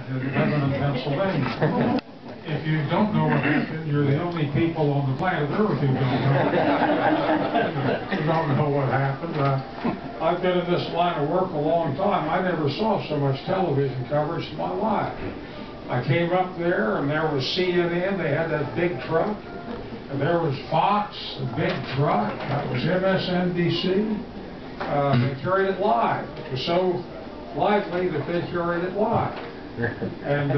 in Lebanon, Pennsylvania. If you don't know what happened, you're the only people on the planet Earth who don't know. You don't know what happened. I've been in this line of work a long time. I never saw so much television coverage in my life. I came up there, and there was CNN. They had that big truck. And there was Fox, a big truck. That was MSNBC. They carried it live. It was so lively that they carried it live. And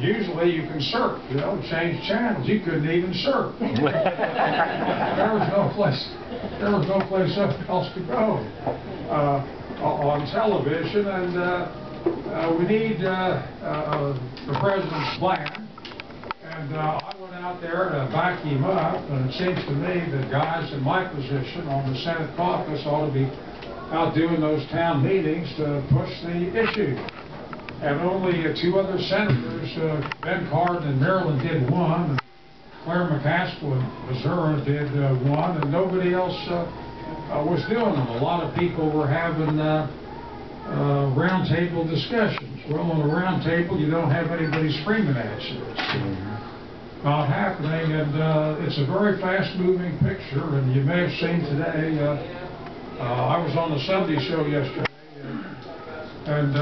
usually you can surf, you know, change channels. You couldn't even surf. There was no place else to go on television. And we need the president's plan. And I went out there to back him up. And it seems to me that guys in my position on the Senate caucus ought to be out doing those town meetings to push the issue. And only two other senators, Ben Cardin in Maryland did one, and Claire McCaskill in Missouri did one, and nobody else was doing them. A lot of people were having roundtable discussions. Well, on a roundtable, you don't have anybody screaming at you. It's not happening, and it's a very fast-moving picture, and you may have seen today, I was on the Sunday show yesterday, and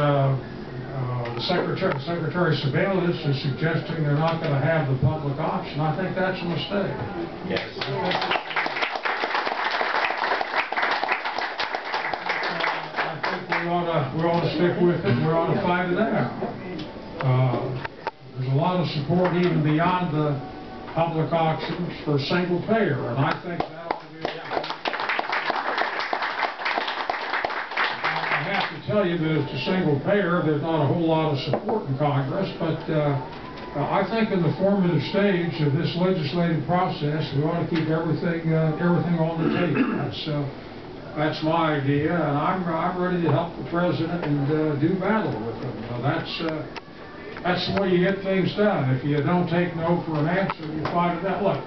Secretary Sebelius is suggesting they're not going to have the public option. I think that's a mistake. Yes. I think we ought to stick with it. We ought to fight it out. There's a lot of support even beyond the public options for single payer, and I think that ought to be. To tell you that it's a single payer, there's not a whole lot of support in Congress, but I think in the formative stage of this legislative process, we ought to keep everything on the table. That's my idea, and I'm ready to help the president and do battle with him. That's the way you get things done. If you don't take no for an answer, you find it out. Look,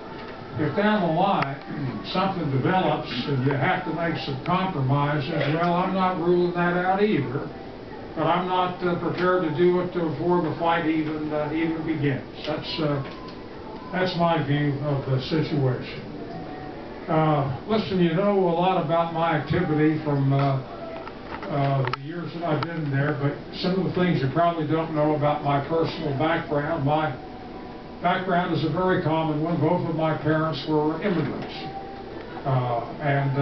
if down the line something develops and you have to make some compromises, well, I'm not ruling that out either, but I'm not prepared to do it before the fight even begins. That's my view of the situation. Listen, you know a lot about my activity from the years that I've been there, but some of the things you probably don't know about my personal background. My background is a very common one. Both of my parents were immigrants. And